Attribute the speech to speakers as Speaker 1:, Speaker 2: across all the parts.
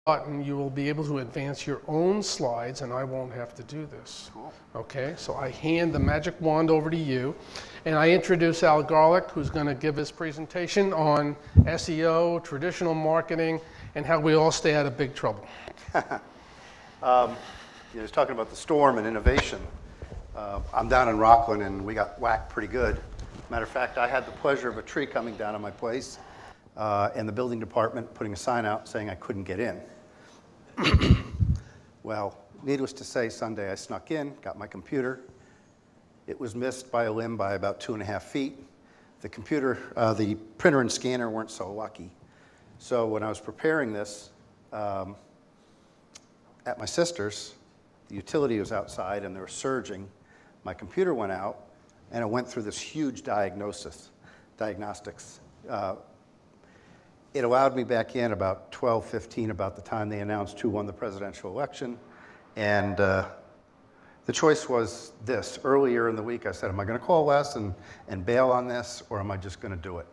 Speaker 1: button, you will be able to advance your own slides, and I won't have to do this.
Speaker 2: Cool.
Speaker 1: Okay, so I hand the magic wand over to you, and I introduce Al Garlick, who's going to give his presentation on SEO, traditional marketing, and how we all stay out of big trouble.
Speaker 2: He was talking about the storm and innovation. I'm down in Rockland, and we got whacked pretty good. Matter of fact, I had the pleasure of a tree coming down on my place, and the building department putting a sign out saying I couldn't get in. Well, needless to say, Sunday I snuck in, got my computer. It was missed by a limb by about 2.5 feet. The computer, the printer and scanner weren't so lucky. So when I was preparing this at my sister's, the utility was outside and they were surging. My computer went out and it went through this huge diagnostics. It allowed me back in about 12:15, about the time they announced who won the presidential election. And the choice was this. Earlier in the week, I said, am I going to call Les and bail on this, or am I just going to do it?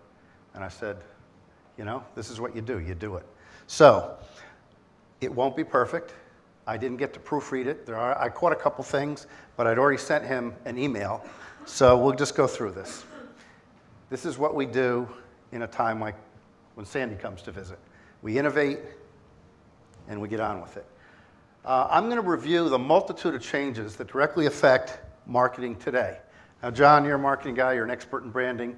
Speaker 2: And I said, you know, this is what you do it. So it won't be perfect. I didn't get to proofread it. I caught a couple things, but I'd already sent him an email. So we'll just go through this. This is what we do in a time like when Sandy comes to visit. We innovate, and we get on with it. I'm going to review the multitude of changes that directly affect marketing today. Now, John, you're a marketing guy. You're an expert in branding.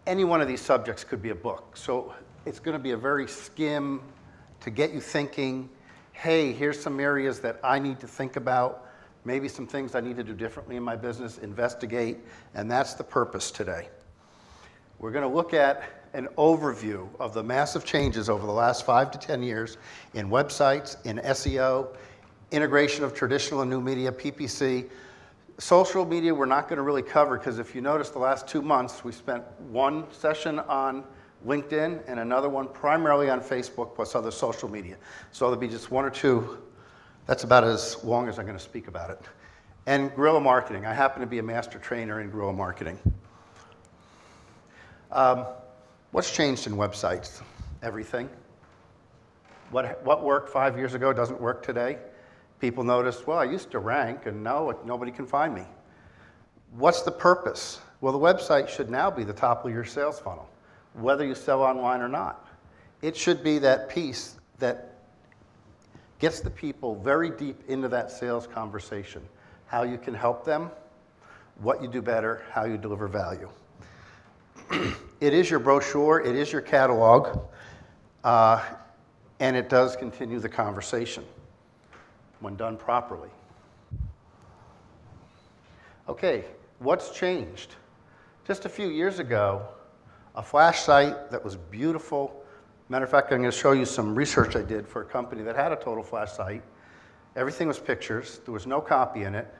Speaker 2: Any one of these subjects could be a book. So it's going to be a very skim to get you thinking, hey, here's some areas that I need to think about, maybe some things I need to do differently in my business, investigate, and that's the purpose today. We're going to look at an overview of the massive changes over the last 5 to 10 years in websites, in SEO, integration of traditional and new media, PPC. Social media we're not going to really cover because if you notice the last 2 months, we spent one session on LinkedIn and another one primarily on Facebook plus other social media. So there'll be just 1 or 2. That's about as long as I'm going to speak about it. And guerrilla marketing. I happen to be a master trainer in guerrilla marketing. What's changed in websites? Everything. What worked 5 years ago doesn't work today. People notice, well, I used to rank, and now nobody can find me. What's the purpose? Well, the website should now be the top of your sales funnel, whether you sell online or not. It should be that piece that gets the people very deep into that sales conversation. How you can help them, what you do better, how you deliver value. It is your brochure, it is your catalog, and it does continue the conversation when done properly. Okay, what's changed? Just a few years ago, a flash site that was beautiful. Matter of fact, I'm going to show you some research I did for a company that had a total flash site. Everything was pictures. There was no copy in it.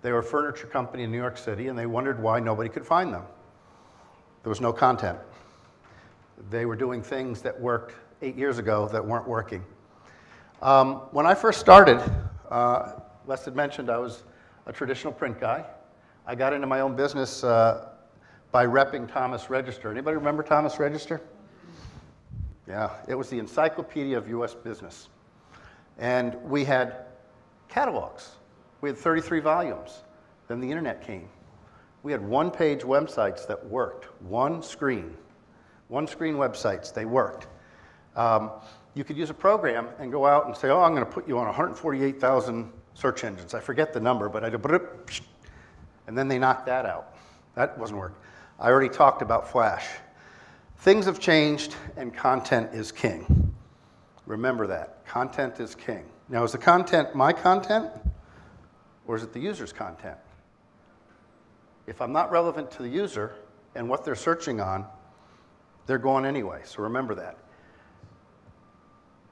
Speaker 2: They were a furniture company in New York City, and they wondered why nobody could find them. There was no content. They were doing things that worked 8 years ago that weren't working. When I first started, Les had mentioned I was a traditional print guy. I got into my own business by repping Thomas Register. Anybody remember Thomas Register? Yeah, it was the encyclopedia of US business. And we had catalogs. We had 33 volumes. Then the internet came. We had one-page websites that worked, one screen websites, they worked. You could use a program and go out and say, oh, I'm going to put you on 148,000 search engines. I forget the number, but I did, and then they knocked that out. That wasn't working. I already talked about Flash. Things have changed, and content is king. Remember that. Content is king. Now, is the content my content, or is it the user's content? If I'm not relevant to the user and what they're searching on, they're going anyway, so remember that.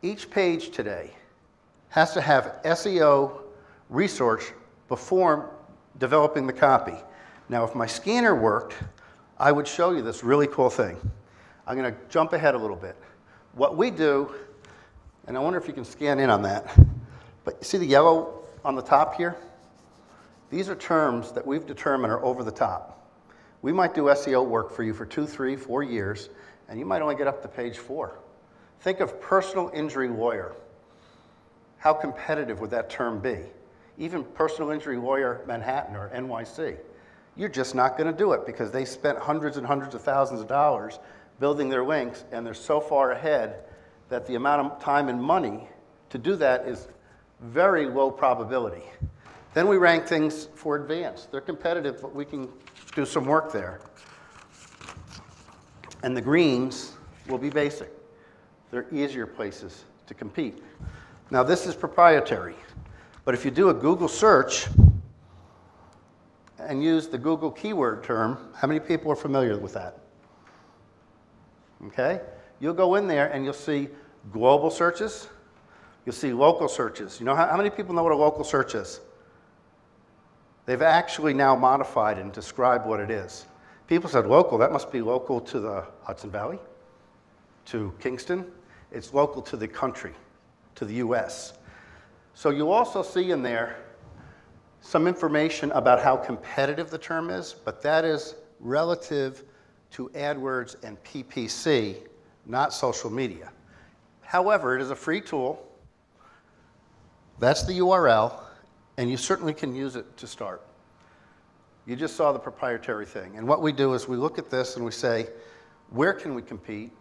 Speaker 2: Each page today has to have SEO research before developing the copy. Now, if my scanner worked, I would show you this really cool thing. I'm going to jump ahead a little bit. What we do, and I wonder if you can scan in on that, but you see the yellow on the top here? These are terms that we've determined are over the top. We might do SEO work for you for 2, 3, 4 years, and you might only get up to page 4. Think of personal injury lawyer. How competitive would that term be? Even personal injury lawyer Manhattan or NYC. You're just not going to do it because they spent hundreds and hundreds of thousands of dollars building their links, and they're so far ahead that the amount of time and money to do that is very low probability. Then we rank things for advanced. They're competitive, but we can do some work there. And the greens will be basic. They're easier places to compete. Now this is proprietary, but if you do a Google search and use the Google keyword term, how many people are familiar with that? Okay? You'll go in there and you'll see global searches, you'll see local searches. You know how many people know what a local search is? They've actually now modified and described what it is. People said local, that must be local to the Hudson Valley, to Kingston. It's local to the country, to the US. So you also see in there some information about how competitive the term is, but that is relative to AdWords and PPC, not social media. However, it is a free tool. That's the URL, and you certainly can use it to start. You just saw the proprietary thing. And what we do is we look at this and we say, where can we compete?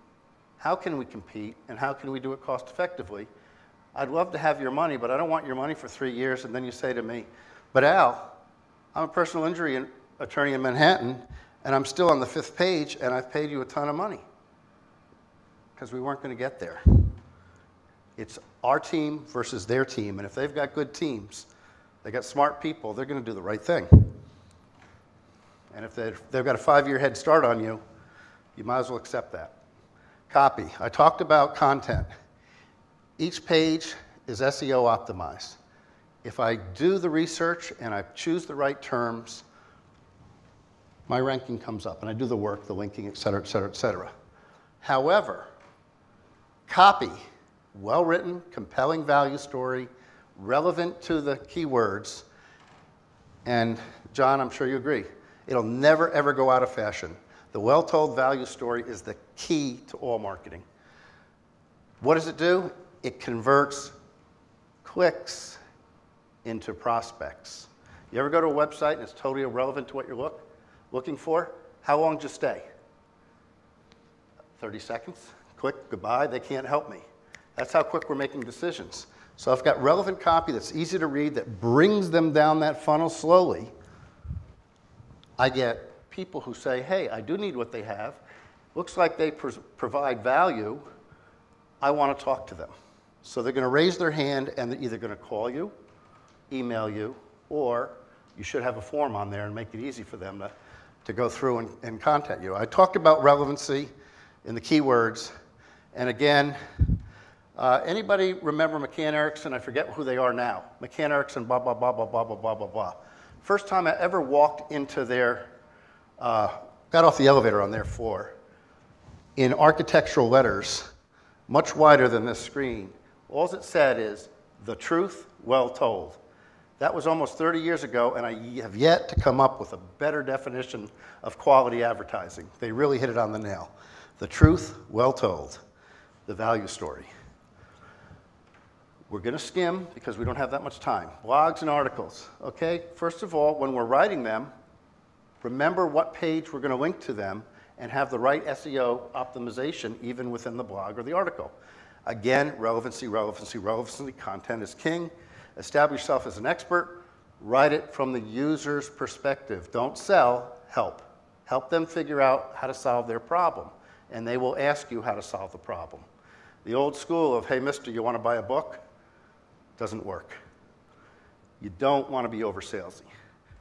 Speaker 2: How can we compete? And how can we do it cost effectively? I'd love to have your money, but I don't want your money for 3 years. And then you say to me, but Al, I'm a personal injury attorney in Manhattan, and I'm still on the 5th page, and I've paid you a ton of money. Because we weren't going to get there. It's our team versus their team. And if they've got good teams, they got smart people, they're going to do the right thing. And if they've got a 5-year head start on you, you might as well accept that. Copy. I talked about content. Each page is SEO optimized. If I do the research and I choose the right terms, my ranking comes up, and I do the work, the linking, et cetera, et cetera, et cetera. However, copy, well-written, compelling value story, relevant to the keywords, and John, I'm sure you agree, it'll never, ever go out of fashion. The well-told value story is the key to all marketing. What does it do? It converts clicks into prospects. You ever go to a website and it's totally irrelevant to what you're looking for? How long did you stay? 30 seconds? Click, goodbye, they can't help me. That's how quick we're making decisions. So I've got relevant copy that's easy to read, that brings them down that funnel slowly. I get people who say, hey, I do need what they have. Looks like they provide value. I want to talk to them. So they're going to raise their hand, and they're either going to call you, email you, or you should have a form on there and make it easy for them to go through and contact you. I talked about relevancy in the keywords. And again, anybody remember McCann Erickson? I forget who they are now. McCann Erickson, blah, blah, blah, blah, blah, blah, blah, blah, blah. First time I ever walked into their, got off the elevator on their floor, in architectural letters, much wider than this screen, all it said is, the truth well told. That was almost 30 years ago, and I have yet to come up with a better definition of quality advertising. They really hit it on the nail. The truth well told, the value story. We're going to skim because we don't have that much time. Blogs and articles, okay? First of all, when we're writing them, remember what page we're going to link to them and have the right SEO optimization even within the blog or the article. Again, relevancy, relevancy, relevancy. Content is king. Establish yourself as an expert. Write it from the user's perspective. Don't sell, help. Help them figure out how to solve their problem, and they will ask you how to solve the problem. The old school of, hey, mister, you want to buy a book? Doesn't work. You don't want to be over salesy.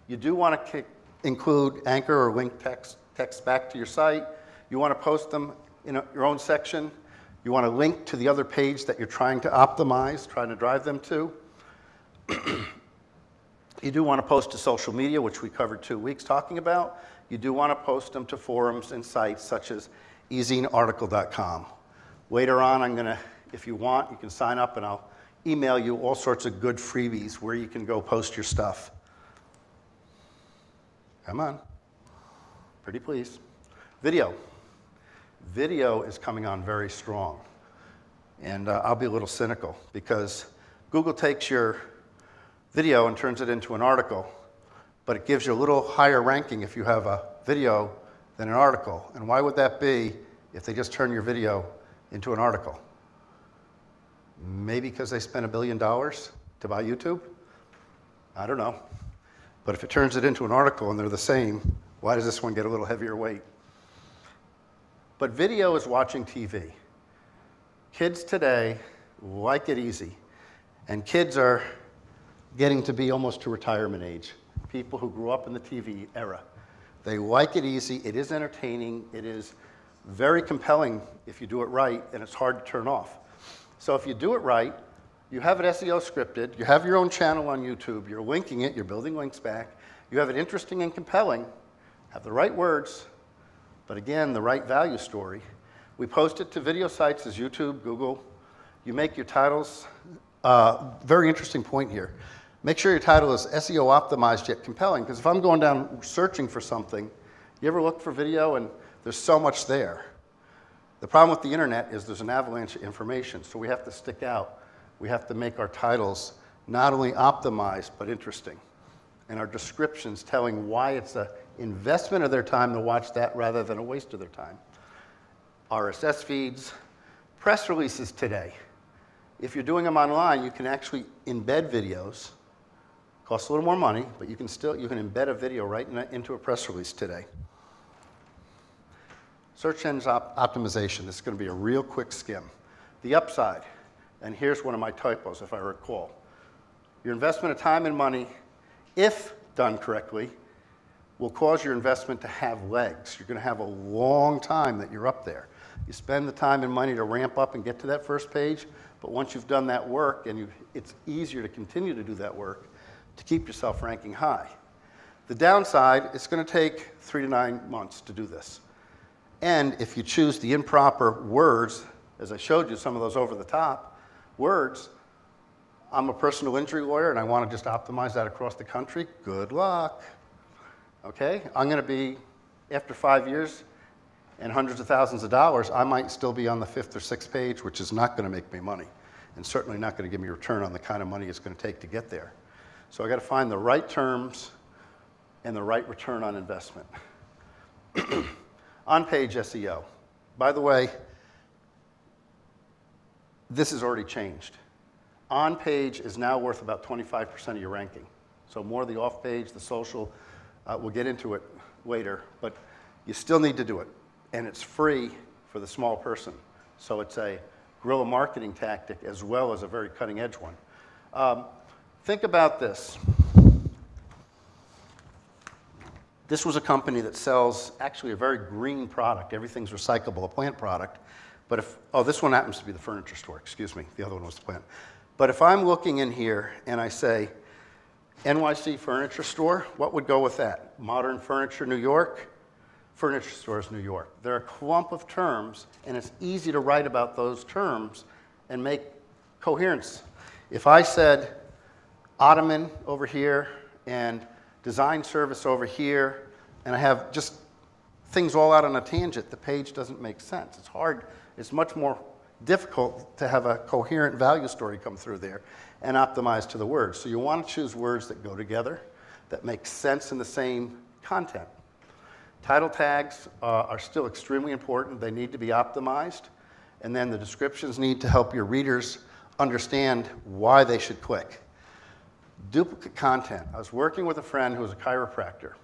Speaker 2: You do want to include anchor or link text back to your site. You want to post them in your own section. You want to link to the other page that you're trying to optimize, trying to drive them to. You do want to post to social media, which we covered 2 weeks talking about. You do want to post them to forums and sites such as ezinearticle.com. Later on, I'm going to, if you want, you can sign up and I'll email you all sorts of good freebies where you can go post your stuff. Come on. Pretty please. Video. Video is coming on very strong. And I'll be a little cynical because Google takes your video and turns it into an article, but it gives you a little higher ranking if you have a video than an article. And why would that be if they just turn your video into an article? Maybe because they spent $1 billion to buy YouTube? I don't know. But if it turns it into an article and they're the same, why does this one get a little heavier weight? But video is watching TV. Kids today like it easy. And kids are getting to be almost to retirement age. People who grew up in the TV era. They like it easy. It is entertaining. It is very compelling if you do it right, and it's hard to turn off. So if you do it right, you have it SEO scripted, you have your own channel on YouTube, you're linking it, you're building links back, you have it interesting and compelling, have the right words, but again, the right value story. We post it to video sites as YouTube, Google. You make your titles, very interesting point here. Make sure your title is SEO optimized yet compelling, because if I'm going down searching for something, you ever look for video and there's so much there. The problem with the internet is there's an avalanche of information, so we have to stick out. We have to make our titles not only optimized, but interesting. And our descriptions telling why it's an investment of their time to watch that rather than a waste of their time. RSS feeds, press releases today. If you're doing them online, you can actually embed videos. Costs a little more money, but you can embed a video right into a press release today. Search engine optimization. This is going to be a real quick skim. The upside, and here's one of my typos if I recall. Your investment of time and money, if done correctly, will cause your investment to have legs. You're going to have a long time that you're up there. You spend the time and money to ramp up and get to that first page, but once you've done that work, and it's easier to continue to do that work to keep yourself ranking high. The downside, it's going to take 3 to 9 months to do this. And if you choose the improper words, as I showed you, some of those over-the-top words, I'm a personal injury lawyer and I want to just optimize that across the country, good luck. Okay? I'm going to be, after 5 years and hundreds of thousands of dollars, I might still be on the 5th or 6th page, which is not going to make me money, and certainly not going to give me a return on the kind of money it's going to take to get there. So I got to find the right terms and the right return on investment. On-page SEO. By the way, this has already changed. On-page is now worth about 25% of your ranking. So more of the off-page, the social, we'll get into it later, but you still need to do it. And it's free for the small person. So it's a guerrilla marketing tactic as well as a very cutting-edge one. Think about this. This was a company that sells actually a very green product. Everything's recyclable, a plant product. But this one happens to be the furniture store, excuse me. The other one was the plant. But if I'm looking in here and I say NYC furniture store, what would go with that? Modern furniture, New York, furniture stores, New York. They're a clump of terms, and it's easy to write about those terms and make coherence. If I said ottoman over here and design service over here, and I have just things all out on a tangent, the page doesn't make sense. It's hard. It's much more difficult to have a coherent value story come through there and optimize to the words. So you want to choose words that go together, that make sense in the same content. Title tags are still extremely important. They need to be optimized. And then the descriptions need to help your readers understand why they should click. Duplicate content. I was working with a friend who was a chiropractor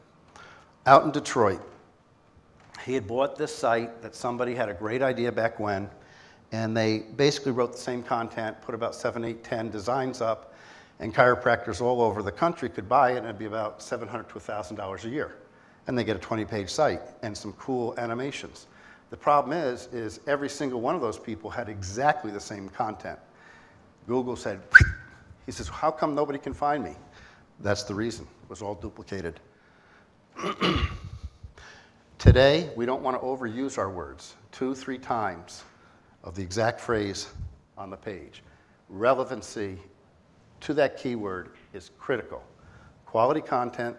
Speaker 2: out in Detroit. He had bought this site that somebody had a great idea back when, and they basically wrote the same content, put about 7, 8, 10 designs up, and chiropractors all over the country could buy it, and it'd be about $700 to $1,000 a year. And they get a 20-page site and some cool animations. The problem is every single one of those people had exactly the same content. Google said, he says, how come nobody can find me? That's the reason. It was all duplicated. Today, we don't want to overuse our words 2, 3 times of the exact phrase on the page. Relevancy to that keyword is critical. Quality content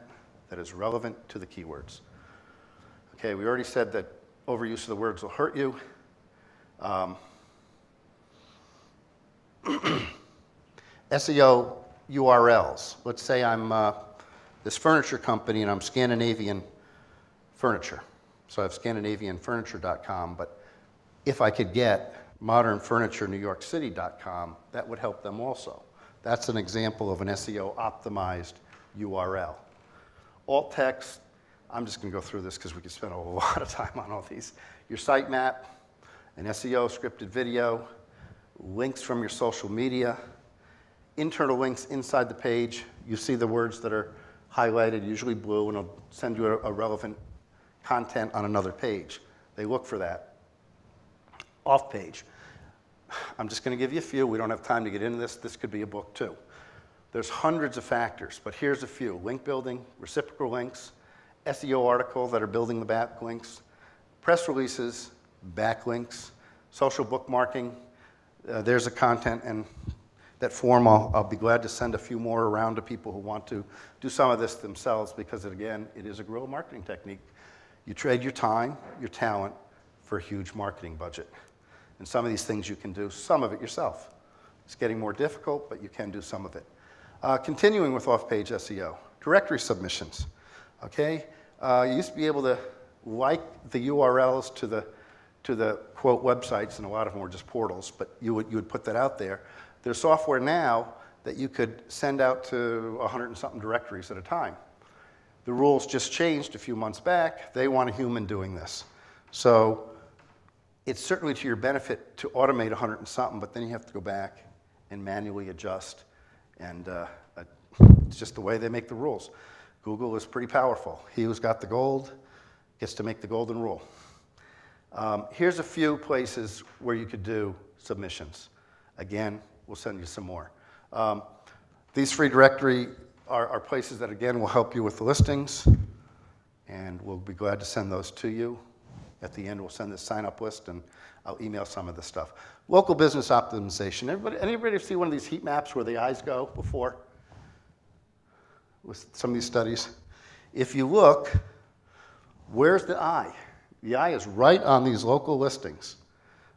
Speaker 2: that is relevant to the keywords. Okay, we already said that overuse of the words will hurt you. SEO URLs. Let's say I'm this furniture company and I'm Scandinavian Furniture. So I have ScandinavianFurniture.com, but if I could get modernfurniturenewyorkcity.com, that would help them also. That's an example of an SEO optimized URL. Alt text, I'm just going to go through this because we could spend a lot of time on all these. Your sitemap, an SEO scripted video, links from your social media, internal links inside the page. You see the words that are highlighted, usually blue, and it'll send you a relevant content on another page. They look for that. Off page. I'm just going to give you a few. We don't have time to get into this. This could be a book too. There's hundreds of factors, but here's a few. Link building, reciprocal links, SEO articles that are building the backlinks, press releases, backlinks, social bookmarking. There's a content, and that form I'll be glad to send a few more around to people who want to do some of this themselves, because again, it is a guerrilla marketing technique. You trade your time, your talent for a huge marketing budget. And some of these things you can do, some of it yourself. It's getting more difficult, but you can do some of it. Continuing with off-page SEO, directory submissions. Okay, you used to be able to like the URLs to the quote websites, and a lot of them were just portals, but you would put that out there. There's software now that you could send out to 100 and something directories at a time. The rules just changed a few months back. They want a human doing this. So it's certainly to your benefit to automate 100 and something, but then you have to go back and manually adjust. And it's just the way they make the rules. Google is pretty powerful. He who's got the gold gets to make the golden rule. Here's a few places where you could do submissions. Again, we'll send you some more. These free directory are places that, again, will help you with the listings, and we'll be glad to send those to you. At the end, we'll send this sign-up list, and I'll email some of this stuff. Local business optimization. Anybody see one of these heat maps where the eyes go before? With some of these studies? If you look, where's the eye? The eye is right on these local listings.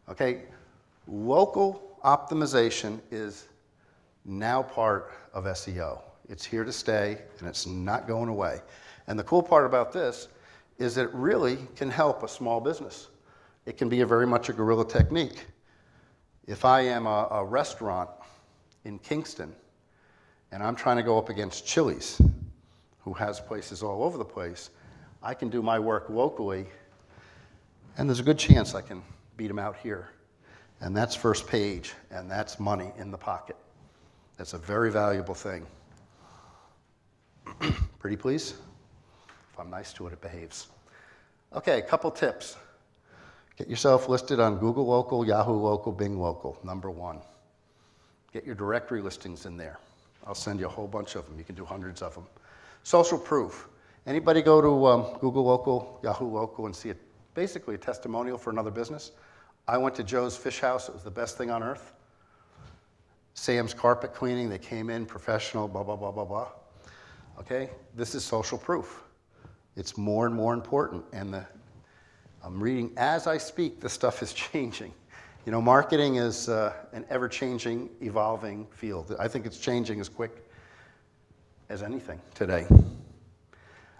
Speaker 2: Okay? Local optimization is now part of SEO. It's here to stay, and it's not going away. And the cool part about this is that it really can help a small business. It can be very much a guerrilla technique. If I am a restaurant in Kingston, and I'm trying to go up against Chili's, who has places all over the place, I can do my work locally, and there's a good chance I can beat them out here. And that's first page, and that's money in the pocket. That's a very valuable thing. Pretty please? If I'm nice to it, it behaves. Okay, a couple tips. Get yourself listed on Google Local, Yahoo Local, Bing Local, #1. Get your directory listings in there. I'll send you a whole bunch of them. You can do hundreds of them. Social proof. Anybody go to Google Local, Yahoo Local, and see basically a testimonial for another business? I went to Joe's Fish House. It was the best thing on earth. Sam's Carpet Cleaning. They came in, professional, blah, blah, blah, blah, blah. Okay? This is social proof. It's more and more important. And I'm reading, as I speak, this stuff is changing. You know, marketing is an ever-changing, evolving field. I think it's changing as quick as anything today.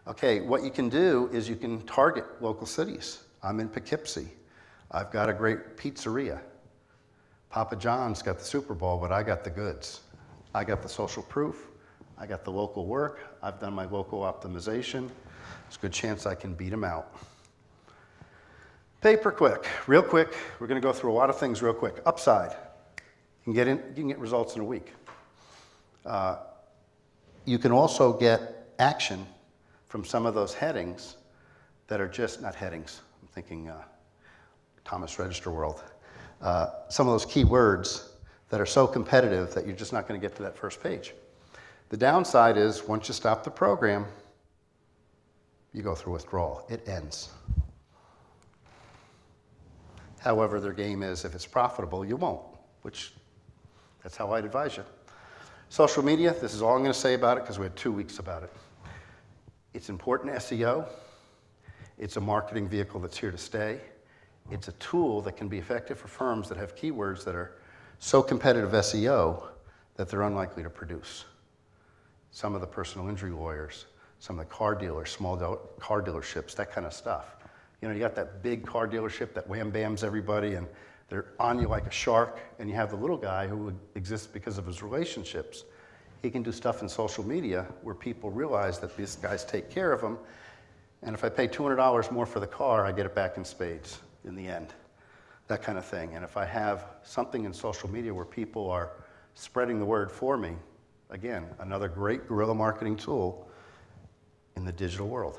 Speaker 2: Okay, what you can do is you can target local cities. I'm in Poughkeepsie. I've got a great pizzeria. Papa John's got the Super Bowl, but I got the goods. I got the social proof. I got the local work. I've done my local optimization. There's a good chance I can beat them out. Pay per click, real quick. We're going to go through a lot of things real quick. Upside, you can get results in a week. You can also get action from some of those headings that are just not headings. I'm thinking Thomas Register world. Some of those keywords that are so competitive that you're just not going to get to that first page. The downside is once you stop the program, you go through withdrawal. It ends. However, their game is if it's profitable, you won't, which that's how I'd advise you. Social media, this is all I'm going to say about it because we had 2 weeks about it. It's important SEO. It's a marketing vehicle that's here to stay. It's a tool that can be effective for firms that have keywords that are so competitive SEO that they're unlikely to produce. Some of the personal injury lawyers, some of the car dealers, car dealerships, that kind of stuff. You know, you got that big car dealership that wham-bams everybody and they're on you like a shark, and you have the little guy who exists because of his relationships. He can do stuff in social media where people realize that these guys take care of him, and if I pay $200 more for the car, I get it back in spades in the end, that kind of thing. And if I have something in social media where people are spreading the word for me, again, another great guerrilla marketing tool in the digital world.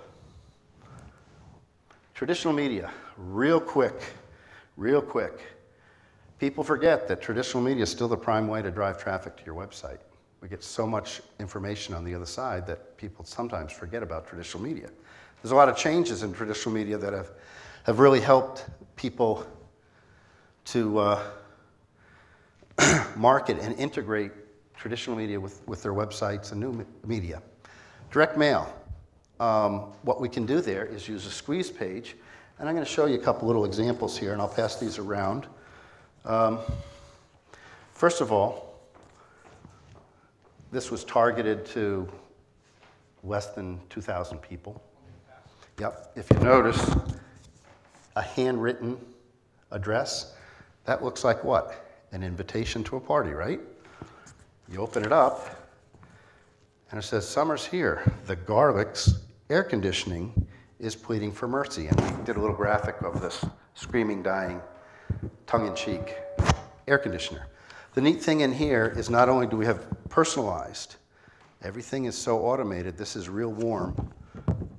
Speaker 2: Traditional media, real quick. People forget that traditional media is still the prime way to drive traffic to your website. We get so much information on the other side that people sometimes forget about traditional media. There's a lot of changes in traditional media that have really helped people to market and integrate traditional media with their websites and new media. Direct mail. What we can do there is use a squeeze page, and I'm going to show you a couple little examples here, and I'll pass these around. First of all, this was targeted to less than 2,000 people. Yep, if you notice, a handwritten address, that looks like what? An invitation to a party, right? You open it up, and it says, "Summer's here. The Garlick's air conditioning is pleading for mercy." And we did a little graphic of this screaming, dying, tongue-in-cheek air conditioner. The neat thing in here is not only do we have personalized, everything is so automated, this is real warm.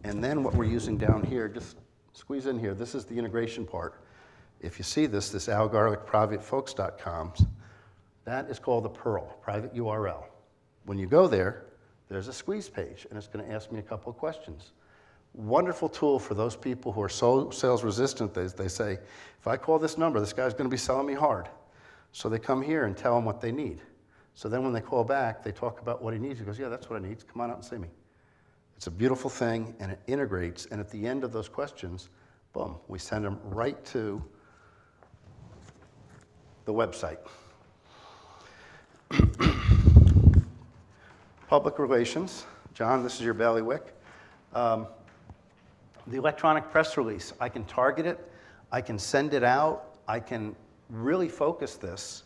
Speaker 2: And then what we're using down here, just squeeze in here, this is the integration part. If you see this algarlickprivatefolks.com, that is called the Pearl, private URL. When you go there, there's a squeeze page, and it's going to ask me a couple of questions. Wonderful tool for those people who are so sales resistant. They say, if I call this number, this guy's going to be selling me hard. So they come here and tell him what they need. So then when they call back, they talk about what he needs. He goes, yeah, that's what I need. Come on out and see me. It's a beautiful thing, and it integrates. And at the end of those questions, boom, we send them right to the website. Public relations. John, this is your bailiwick. The electronic press release, I can target it, I can send it out, I can really focus this,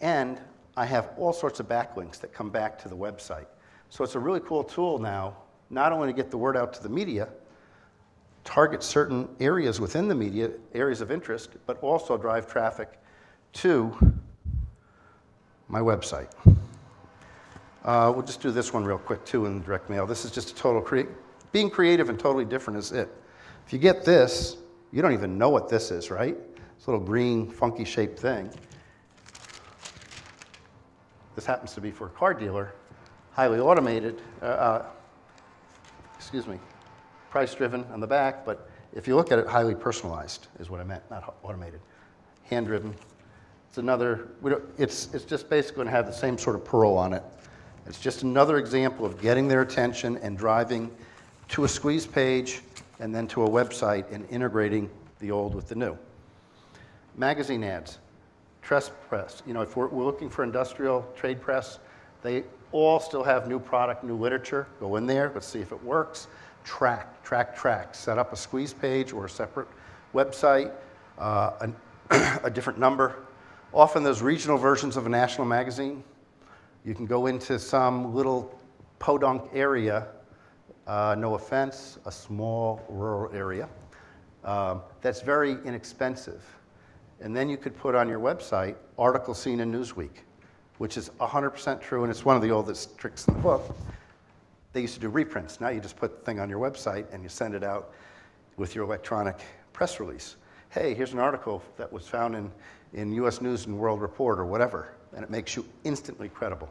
Speaker 2: and I have all sorts of backlinks that come back to the website. So it's a really cool tool now, not only to get the word out to the media, target certain areas within the media, areas of interest, but also drive traffic to my website. We'll just do this one real quick too in direct mail. This is just a total being creative and totally different is it. If you get this, you don't even know what this is, right? This little green, funky shaped thing. This happens to be for a car dealer, highly automated, price driven on the back, but if you look at it, highly personalized is what I meant, not automated. Hand driven. It's another, it's just basically going to have the same sort of pearl on it. It's just another example of getting their attention and driving to a squeeze page and then to a website and integrating the old with the new. Magazine ads, press. You know, if we're looking for industrial trade press, they all still have new product, new literature. Go in there, let's see if it works. Track. Set up a squeeze page or a separate website, a different number. Often those regional versions of a national magazine, you can go into some little podunk area, no offense, a small rural area, that's very inexpensive. And then you could put on your website, article seen in Newsweek, which is 100% true, and it's one of the oldest tricks in the book. They used to do reprints. Now you just put the thing on your website and you send it out with your electronic press release. Hey, here's an article that was found in US News and World Report or whatever, and it makes you instantly credible.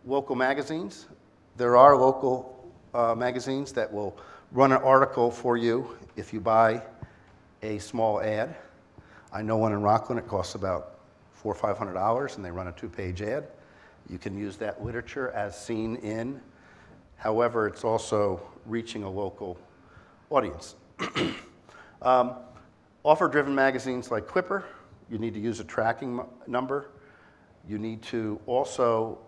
Speaker 2: Local magazines. There are local magazines that will run an article for you if you buy a small ad. I know one in Rockland, it costs about $400 or $500, and they run a 2-page ad. You can use that literature as seen in. However, it's also reaching a local audience. Offer-driven magazines like Clipper You need to use a tracking number. You need to also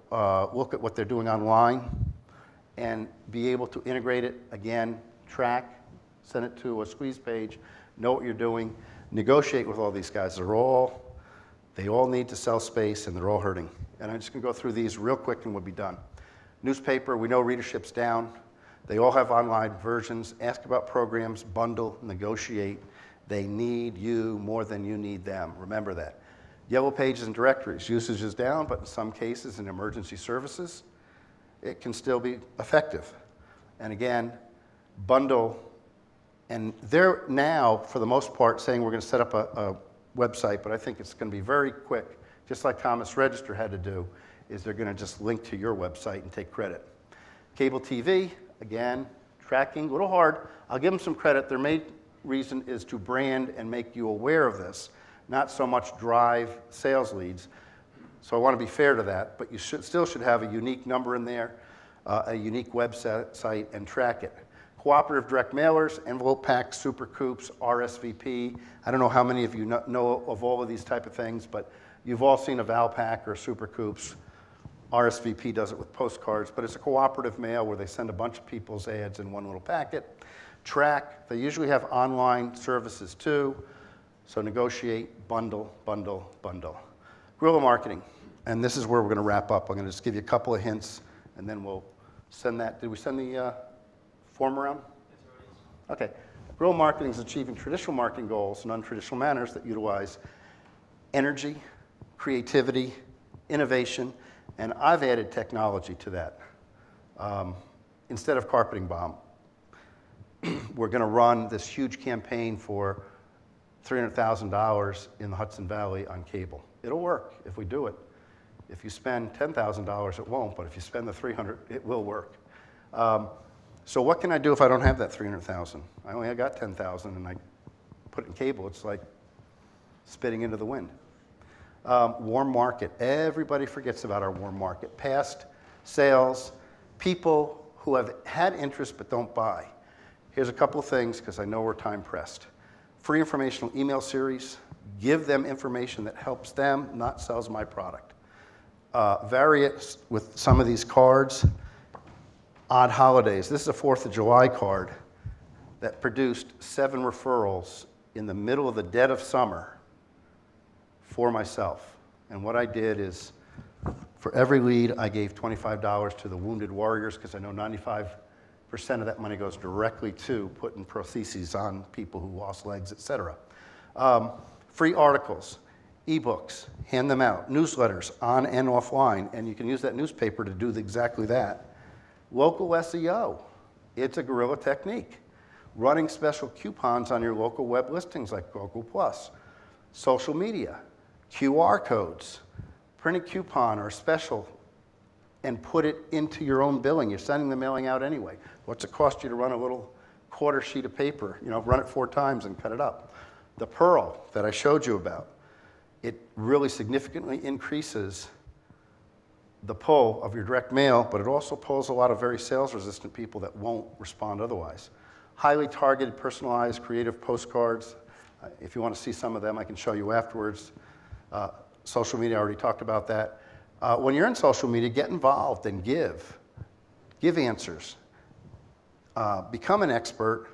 Speaker 2: look at what they're doing online and be able to integrate it, again, track, send it to a squeeze page, know what you're doing, negotiate with all these guys. They all need to sell space, and they're all hurting. And I'm just going to go through these real quick and we'll be done. Newspaper, we know readership's down. They all have online versions. Ask about programs, bundle, negotiate. They need you more than you need them. Remember that. Yellow pages and directories. Usage is down, but in some cases, in emergency services, it can still be effective. And again, bundle. And they're now, for the most part, saying we're going to set up a website, but I think it's going to be very quick, just like Thomas Register had to do, is they're going to just link to your website and take credit. Cable TV, again, tracking, a little hard. I'll give them some credit. Their main reason is to brand and make you aware of this, not so much drive sales leads. So I want to be fair to that, but you still should have a unique number in there, a unique website, and track it. Cooperative direct mailers, envelope packs, super coupes, RSVP. I don't know how many of you know of all of these type of things, but you've all seen a Valpak or super coupes. RSVP does it with postcards, but it's a cooperative mail where they send a bunch of people's ads in one little packet. Track, they usually have online services too, so negotiate, bundle, bundle, bundle. Guerrilla marketing, and this is where we're going to wrap up. I'm going to just give you a couple of hints, and then we'll send that. Did we send the form around? Okay. Guerrilla marketing is achieving traditional marketing goals in untraditional manners that utilize energy, creativity, innovation, and I've added technology to that. Instead of carpeting bomb, we're going to run this huge campaign for $300,000 in the Hudson Valley on cable. It'll work if we do it. If you spend $10,000, it won't, but if you spend the $300,000, it will work. So what can I do if I don't have that $300,000? I only got $10,000 and I put it in cable. It's like spitting into the wind. Warm market. Everybody forgets about our warm market. Past sales, people who have had interest but don't buy. Here's a couple of things because I know we're time pressed. Free informational email series. Give them information that helps them, not sells my product. Vary it with some of these cards. Odd holidays. This is a 4th of July card that produced 7 referrals in the middle of the dead of summer for myself. And what I did is, for every lead, I gave $25 to the Wounded Warriors because I know 95% of that money goes directly to putting prostheses on people who lost legs, etc. Free articles, ebooks, hand them out, newsletters on and offline, and you can use that newspaper to do exactly that. Local SEO, it's a guerrilla technique. Running special coupons on your local web listings like Google Plus. Social media, QR codes, print a coupon or a special and put it into your own billing. You're sending the mailing out anyway. What's it cost you to run a little quarter sheet of paper? You know, run it 4 times and cut it up. The Pearl that I showed you about, it really significantly increases the pull of your direct mail, but it also pulls a lot of very sales-resistant people that won't respond otherwise. Highly targeted, personalized, creative postcards. If you want to see some of them, I can show you afterwards. Social media, I already talked about that. When you're in social media, get involved and give. Give answers. Become an expert,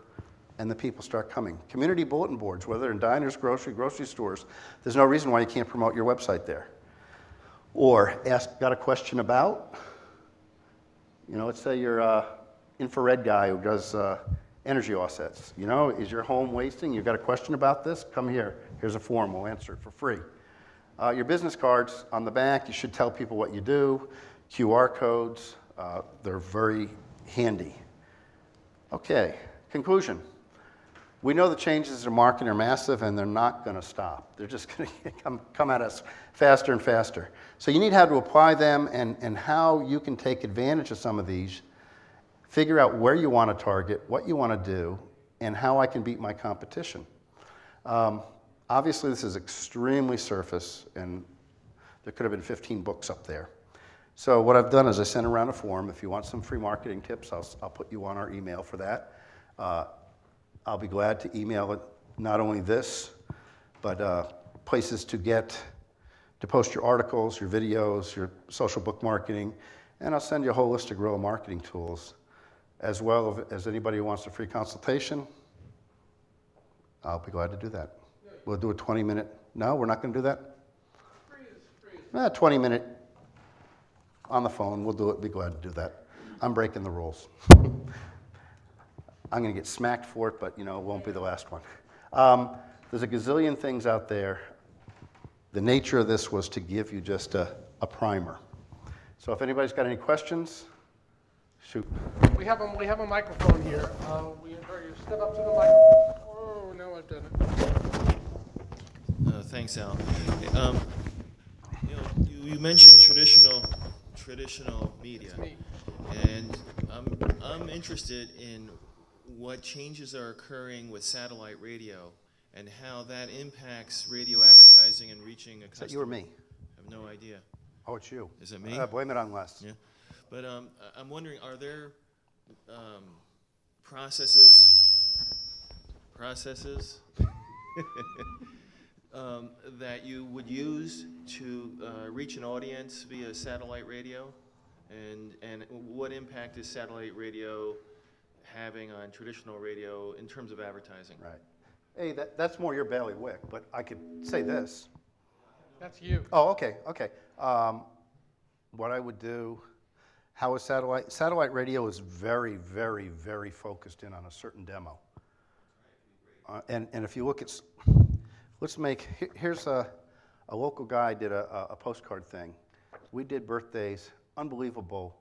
Speaker 2: and the people start coming. Community bulletin boards, whether in diners, grocery stores, there's no reason why you can't promote your website there. Or got a question about, you know, let's say you're an infrared guy who does energy offsets. You know, is your home wasting? You've got a question about this? Come here. Here's a form. We'll answer it for free. Your business cards on the back, you should tell people what you do. QR codes, they're very handy. Okay, conclusion. We know the changes in marketing are massive and they're not going to stop. They're just going to come at us faster and faster. So you need how to apply them and how you can take advantage of some of these. Figure out where you want to target, what you want to do, and how I can beat my competition. Obviously, this is extremely surface, and there could have been 15 books up there. So what I've done is I sent around a form. If you want some free marketing tips, I'll put you on our email for that. I'll be glad to email it, not only this, but places to post your articles, your videos, your social book marketing, and I'll send you a holistic row of marketing tools. As well as anybody who wants a free consultation, I'll be glad to do that. We'll do a 20-minute, no, we're not going to do that? Free is 20-minute on the phone, we'll do it, be glad to do that. I'm breaking the rules. I'm going to get smacked for it, but it won't be the last one. There's a gazillion things out there. The nature of this was to give you just a primer. So if anybody's got any questions, shoot.
Speaker 1: We have a microphone here. We encourage you to step up to the microphone. Oh, now I've done it.
Speaker 3: Thanks, Al. You mentioned traditional media, and I'm interested in what changes are occurring with satellite radio and how that impacts radio advertising and reaching a customer.
Speaker 2: Is that you or me?
Speaker 3: I have no idea.
Speaker 2: Oh, it's you.
Speaker 3: Is it me?
Speaker 2: Blame it on Les.
Speaker 3: Yeah. But I'm wondering, are there processes that you would use to reach an audience via satellite radio? And what impact is satellite radio having on traditional radio in terms of advertising?
Speaker 2: Right. Hey, that's more your bailiwick, but I could say this.
Speaker 1: That's you.
Speaker 2: Oh, okay. What I would do, how is satellite radio is very, very, very focused in on a certain demo. And if you look at, here's a local guy did a postcard thing. We did birthdays, unbelievable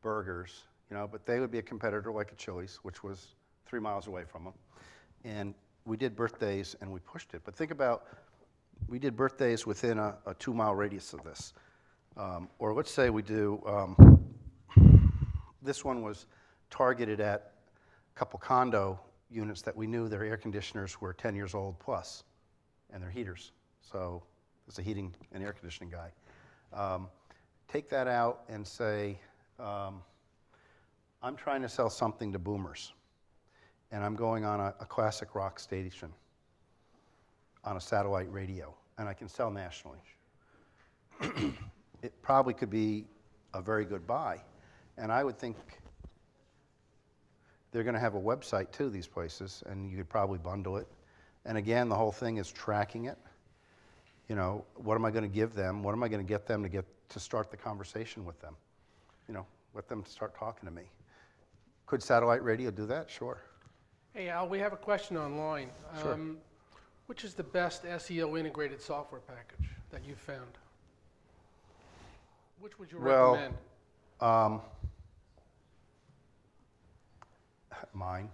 Speaker 2: burgers, but they would be a competitor like a Chili's, which was 3 miles away from them. And we did birthdays and we pushed it. But think about, we did birthdays within a 2-mile radius of this. Or let's say we do, this one was targeted at a couple condo units that we knew their air conditioners were 10 years old plus, and their heaters. So it's a heating and air conditioning guy. Take that out and say, I'm trying to sell something to boomers, and I'm going on a classic rock station on a satellite radio, and I can sell nationally. It probably could be a very good buy. And I would think they're going to have a website too, these places, and you could probably bundle it. And again, the whole thing is tracking it. What am I going to give them? What am I going to get them to start the conversation with them? Let them start talking to me. Could satellite radio do that? Sure.
Speaker 1: Hey, Al, we have a question online.
Speaker 2: Sure.
Speaker 1: Which is the best SEO integrated software package that you've found? Which would you recommend?
Speaker 2: Mine.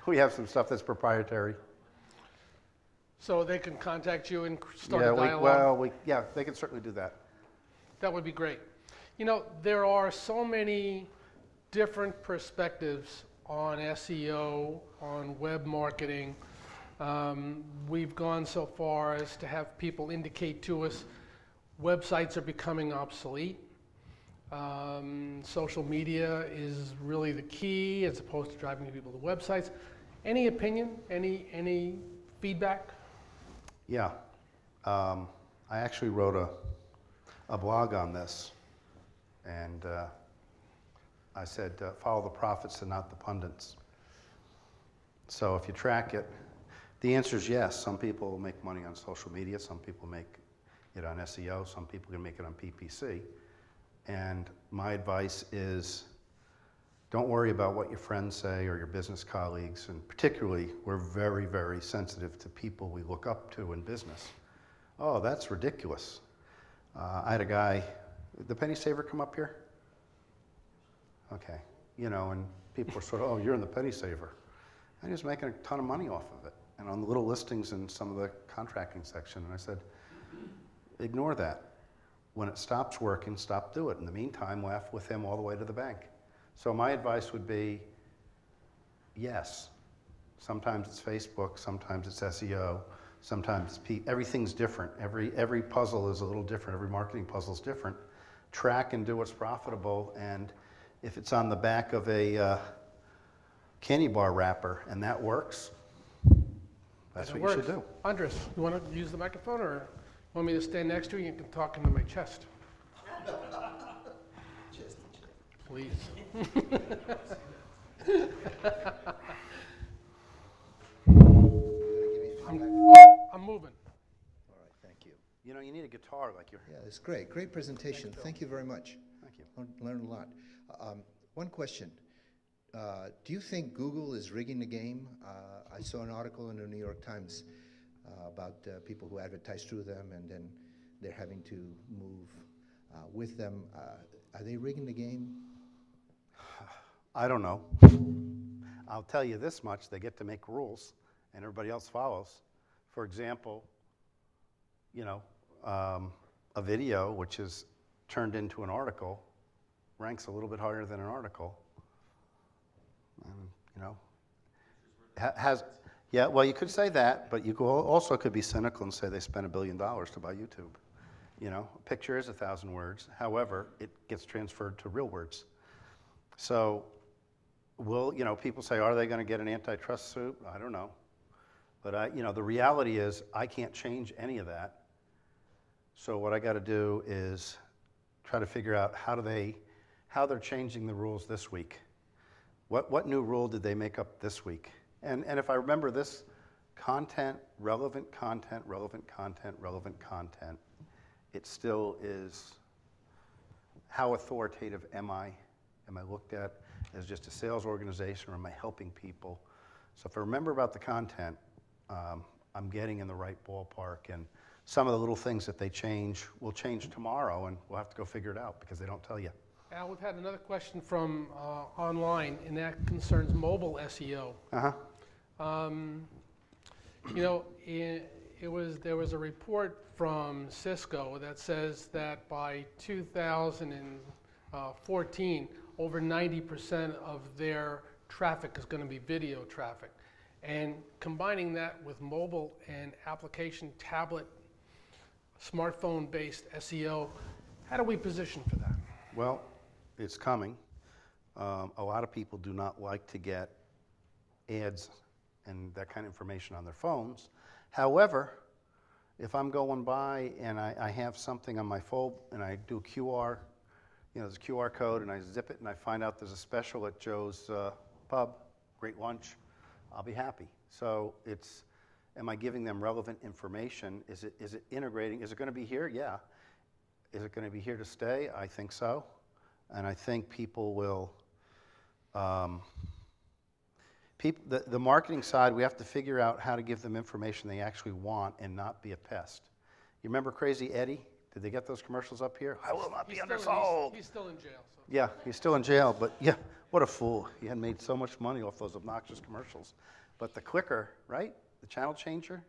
Speaker 2: We have some stuff that's proprietary.
Speaker 1: So they can contact you and start a dialogue?
Speaker 2: Yeah, they can certainly do that.
Speaker 1: That would be great. There are so many different perspectives on SEO, on web marketing. We've gone so far as to have people indicate to us websites are becoming obsolete. Social media is really the key as opposed to driving people to websites. Any opinion? Any feedback?
Speaker 2: Yeah. I actually wrote a blog on this, and I said, follow the prophets and not the pundits. So if you track it, the answer is yes. Some people make money on social media. Some people make it on SEO. Some people can make it on PPC. And my advice is, don't worry about what your friends say or your business colleagues. And particularly, we're very, very sensitive to people we look up to in business. Oh, that's ridiculous. I had a guy, the penny saver come up here? Okay. And people were sort of, oh, you're in the penny saver. And he was making a ton of money off of it. And on the little listings in some of the contracting section. And I said, ignore that. When it stops working, stop doing it. In the meantime, laugh with him all the way to the bank. So my advice would be, yes. Sometimes it's Facebook, sometimes it's SEO, sometimes everything's different. Every puzzle is a little different. Every marketing puzzle is different. Track and do what's profitable. And if it's on the back of a candy bar wrapper and that works, That's
Speaker 1: It
Speaker 2: what
Speaker 1: works.
Speaker 2: you should do.
Speaker 1: Andres, you want to use the microphone, or want me to stand next to you? You can talk into my chest. Please. I'm moving.
Speaker 2: All right, thank you. You know, you need a guitar like you're.
Speaker 4: Yeah, it's great. Great presentation. Thank you very much.
Speaker 2: Thank you.
Speaker 4: Learned a lot. One question. Do you think Google is rigging the game? I saw an article in the New York Times about people who advertise through them, and then they're having to move with them. Are they rigging the game?
Speaker 2: I don't know. I'll tell you this much, they get to make rules and everybody else follows. For example, you know, a video which is turned into an article ranks a little bit higher than an article. You know, yeah, well, you could say that, but you also could be cynical and say they spent $1 billion to buy YouTube. You know, a picture is 1,000 words. However, it gets transferred to real words. So, you know, people say, are they going to get an antitrust suit? I don't know. But you know, the reality is I can't change any of that. So what I got to do is try to figure out how they're changing the rules this week. What new rule did they make up this week? And if I remember this, content, relevant content, relevant content, relevant content, it still is, how authoritative am I? Am I looked at as just a sales organization, or am I helping people? So if I remember about the content, I'm getting in the right ballpark, and some of the little things that they change will change tomorrow, and we'll have to go figure it out because they don't tell you.
Speaker 1: Al, we've had another question from online, and that concerns mobile SEO. You know, there was a report from Cisco that says that by 2014, over 90% of their traffic is going to be video traffic. And combining that with mobile and application, tablet, smartphone-based SEO, how do we position for that?
Speaker 2: Well, it's coming. A lot of people do not like to get ads and that kind of information on their phones. However, if I'm going by and I have something on my phone and I do QR, you know, there's a QR code, and I zip it and I find out there's a special at Joe's Pub, great lunch, I'll be happy. So it's, am I giving them relevant information? Is it integrating? Is it going to be here? Yeah. Is it going to be here to stay? I think so. And I think people will, the marketing side, we have to figure out how to give them information they actually want and not be a pest. You remember Crazy Eddie? Did they get those commercials up here? I will not be undersold.
Speaker 1: He's still in jail. So.
Speaker 2: Yeah, he's still in jail, but yeah, what a fool. He had made so much money off those obnoxious commercials. But the clicker, right? The channel changer,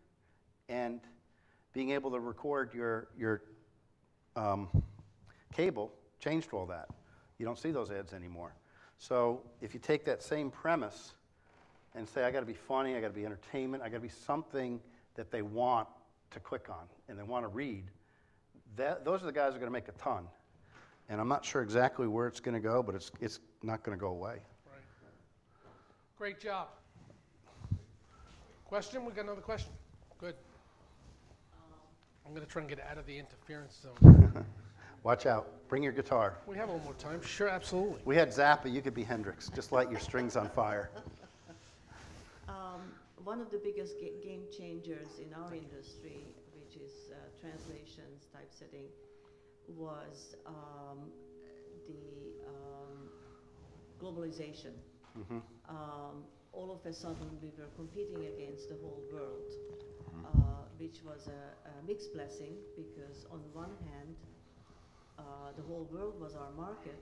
Speaker 2: and being able to record your cable changed all that. You don't see those ads anymore. So if you take that same premise and say, I got to be funny, I got to be entertainment, I got to be something that they want to click on and they want to read, those are the guys who are going to make a ton. And I'm not sure exactly where it's going to go, but it's not going to go away.
Speaker 1: Right. Great job. Question? We got another question. Good. I'm going to try and get out of the interference zone.
Speaker 2: Watch out. Bring your guitar.
Speaker 1: We have a little more time. Sure, absolutely.
Speaker 2: We had Zappa. You could be Hendrix. Just light your strings on fire.
Speaker 5: One of the biggest game changers in our industry, which is translations, typesetting, was the globalization. Mm-hmm. All of a sudden, we were competing against the whole world, which was a mixed blessing, because on one hand, the whole world was our market.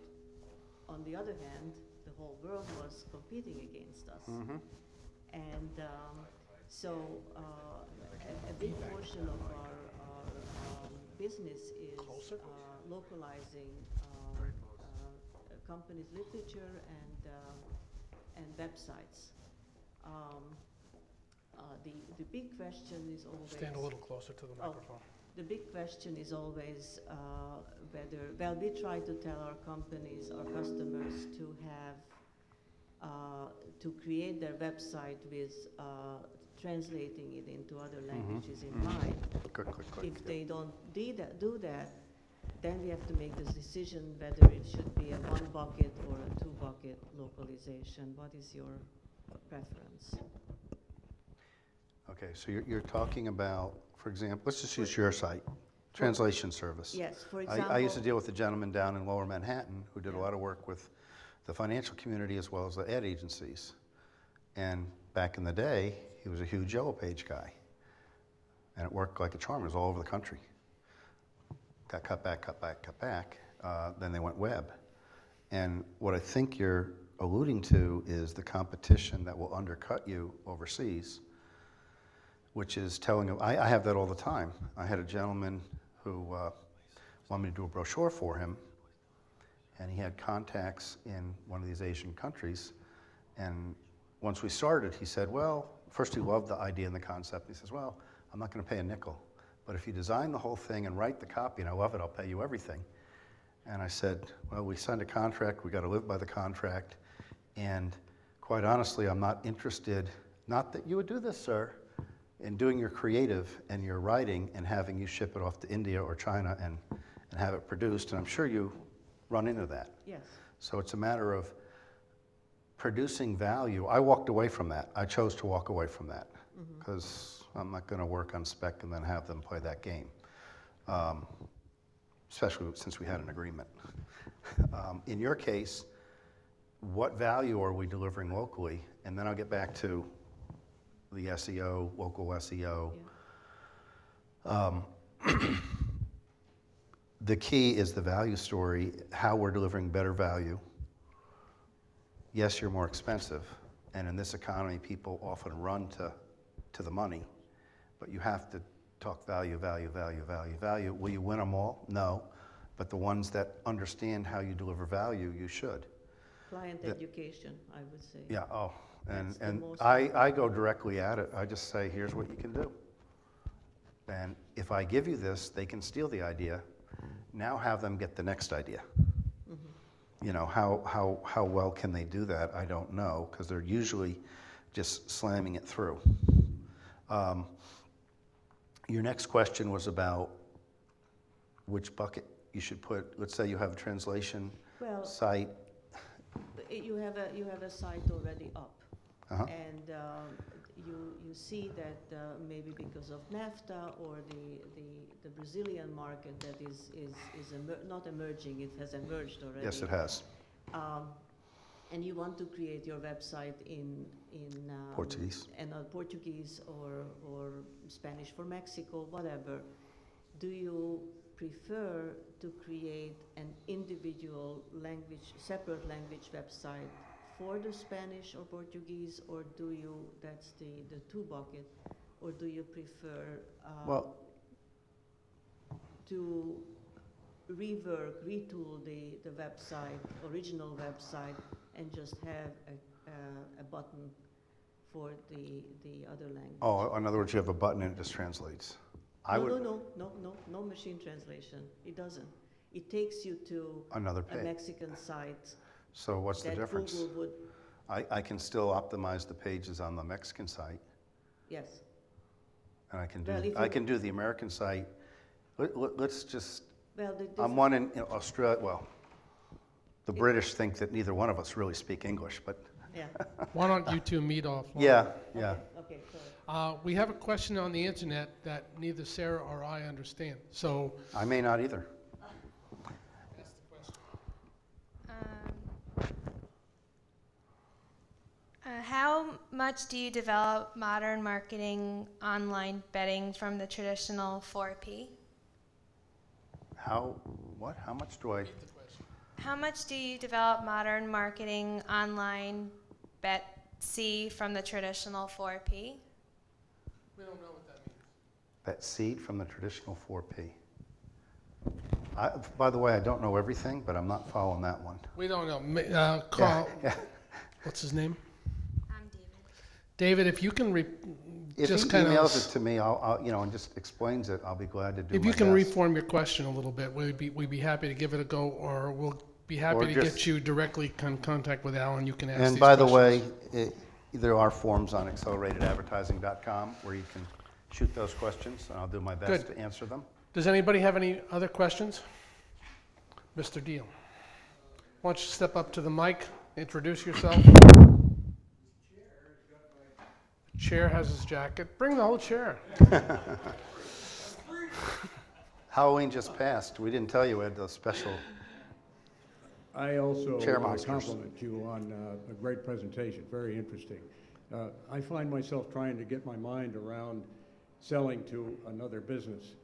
Speaker 5: On the other hand, the whole world was competing against us. Mm-hmm. And so a big portion of our business is localizing companies' literature and websites. The big question is always...
Speaker 1: Stand a little closer to the microphone.
Speaker 5: The big question is always whether, well, we try to tell our companies, our customers, to have, to create their website with translating it into other languages in mind.
Speaker 2: Click, click, click.
Speaker 5: If they don't do that, then we have to make this decision whether it should be a 1 bucket or a 2 bucket localization. What is your preference?
Speaker 2: Okay, so you're talking about, for example, let's just use your site, translation service.
Speaker 5: Yes, for example.
Speaker 2: I used to deal with a gentleman down in Lower Manhattan who did a lot of work with the financial community as well as the ad agencies. And back in the day, he was a huge Yellow Page guy. And it worked like a charm. It was all over the country. Got cut back, cut back, cut back. Then they went web. And what I think you're alluding to is the competition that will undercut you overseas, which is telling, I have that all the time. I had a gentleman who wanted me to do a brochure for him, and he had contacts in one of these Asian countries. And once we started, he said, well, first he loved the idea and the concept. He says, well, I'm not going to pay a nickel, but if you design the whole thing and write the copy, and I love it, I'll pay you everything. And I said, well, we signed a contract, we got to live by the contract, and quite honestly, I'm not interested, not that you would do this, sir, in doing your creative and your writing and having you ship it off to India or China and have it produced, and I'm sure you run into that.
Speaker 5: Yes.
Speaker 2: So it's a matter of producing value. I walked away from that. I chose to walk away from that because I'm not going to work on spec and then have them play that game, especially since we had an agreement. In your case, what value are we delivering locally? And then I'll get back to the SEO, local SEO.
Speaker 5: Yeah.
Speaker 2: The key is the value story, how we're delivering better value. Yes, you're more expensive, and in this economy, people often run to the money, but you have to talk value, value, value, value, value. Will you win them all? No, but the ones that understand how you deliver value, you should.
Speaker 5: Client education, I would say.
Speaker 2: Yeah, oh, and
Speaker 5: That's the most
Speaker 2: I go directly at it. I just say, here's what you can do. And if I give you this, they can steal the idea. Now have them get the next idea. You know, how well can they do that? I don't know, because they're usually just slamming it through. Your next question was about which bucket you should put. Let's say you have a translation site.
Speaker 5: You have a site already up, and you see that maybe because of NAFTA or the Brazilian market that is not emerging, it has emerged already.
Speaker 2: Yes, it has.
Speaker 5: And you want to create your website in
Speaker 2: Portuguese.
Speaker 5: And Portuguese or Spanish for Mexico, whatever. Do you prefer to create an individual language, separate language website for the Spanish or Portuguese, or do you, that's the 2 bucket, or do you prefer to rework, retool the website, original website, and just have a button for the other language?
Speaker 2: Oh, in other words, you have a button and it just translates.
Speaker 5: No machine translation. It doesn't. It takes you to
Speaker 2: another
Speaker 5: a
Speaker 2: page.
Speaker 5: Mexican site.
Speaker 2: So what's the difference?
Speaker 5: Google would.
Speaker 2: I can still optimize the pages on the Mexican site.
Speaker 5: Yes.
Speaker 2: And I can do the American site. Let's just.
Speaker 5: Well,
Speaker 2: I'm one in Australia. Well, the British think that neither one of us really speak English, but.
Speaker 5: Yeah.
Speaker 1: Why don't you two meet offline?
Speaker 2: Yeah.
Speaker 5: Okay, sorry.
Speaker 1: We have a question on the internet that neither Sarah or I understand. So
Speaker 2: I may not either.
Speaker 1: that's the question.
Speaker 6: How much do you develop modern marketing online betting from the traditional 4P?
Speaker 2: How much do I?
Speaker 6: How much do you develop modern marketing online bet C from the traditional 4P?
Speaker 1: We don't know what that means.
Speaker 2: Bet seed from the traditional 4P. By the way, I don't know everything, but I'm not following that one.
Speaker 1: We don't know. Carl,
Speaker 2: Yeah.
Speaker 1: what's his name?
Speaker 6: I'm David.
Speaker 1: David, if you can
Speaker 2: If
Speaker 1: just
Speaker 2: he
Speaker 1: kind
Speaker 2: emails
Speaker 1: of,
Speaker 2: it to me, I'll and just explains it, I'll be glad to do
Speaker 1: if
Speaker 2: my
Speaker 1: you can
Speaker 2: best.
Speaker 1: reform your question a little bit, we'd be happy to give it a go, or we'll be happy
Speaker 2: Or
Speaker 1: to
Speaker 2: just-
Speaker 1: get you directly in contact with Alan. You can ask
Speaker 2: And
Speaker 1: these
Speaker 2: by the
Speaker 1: questions.
Speaker 2: way, there are forms on acceleratedadvertising.com where you can shoot those questions, and I'll do my best
Speaker 1: Good.
Speaker 2: to answer them.
Speaker 1: Does anybody have any other questions? Mr. Deal. Why don't you step up to the mic, introduce yourself. The chair has his jacket. Bring the whole chair.
Speaker 2: Halloween just passed. We didn't tell you we had those special.
Speaker 7: I also
Speaker 2: Chair
Speaker 7: want to
Speaker 2: monsters.
Speaker 7: compliment you on a great presentation, very interesting. I find myself trying to get my mind around selling to another business,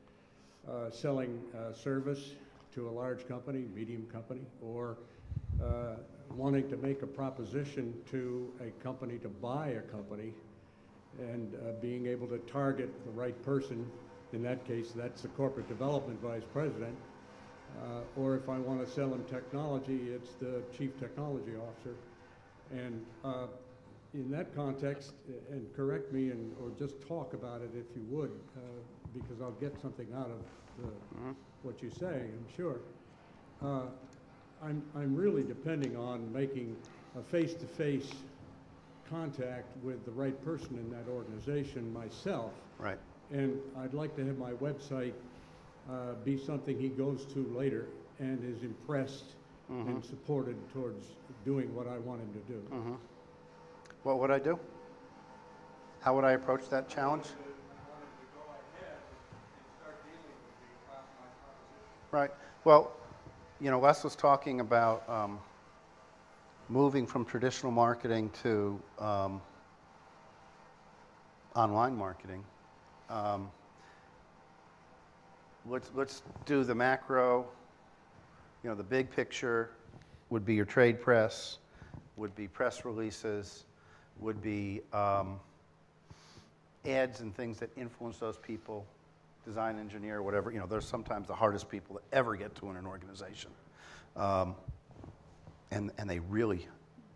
Speaker 7: selling service to a large company, medium company, or wanting to make a proposition to a company to buy a company, and being able to target the right person. In that case, that's the corporate development vice president. Or if I want to sell in technology, it's the chief technology officer. And in that context, and correct me or just talk about it if you would, because I'll get something out of what you say, I'm sure. I'm really depending on making a face-to-face contact with the right person in that organization myself.
Speaker 2: Right.
Speaker 7: And I'd like to have my website be something he goes to later and is impressed and supported towards doing what I want him to do.
Speaker 2: What would I do? How would I approach that challenge? Right. Well, you know, Les was talking about moving from traditional marketing to online marketing. Let's do the macro. You know, the big picture would be your trade press, would be press releases, would be ads and things that influence those people, design engineer, whatever. You know, they're sometimes the hardest people to ever get to in an organization. And they really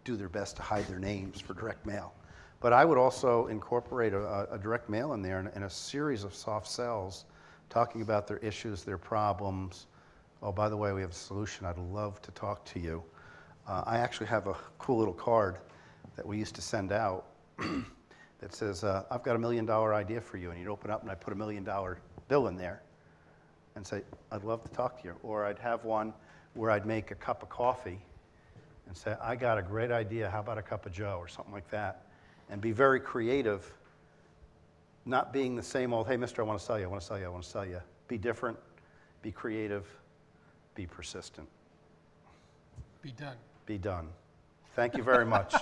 Speaker 2: do their best to hide their names for direct mail. But I would also incorporate a direct mail in there and a series of soft sells talking about their issues, their problems. Oh, by the way, we have a solution. I'd love to talk to you. I actually have a cool little card that we used to send out that says, I've got $1 million idea for you. And you'd open up and I'd put $1 million bill in there and say, I'd love to talk to you. Or I'd have one where I'd make a cup of coffee and say, I got a great idea. How about a cup of Joe or something like that? And be very creative, not being the same old, hey, mister, I want to sell you, I want to sell you, I want to sell you. Be different, be creative, be persistent.
Speaker 1: Be done.
Speaker 2: Be done. Thank you very much.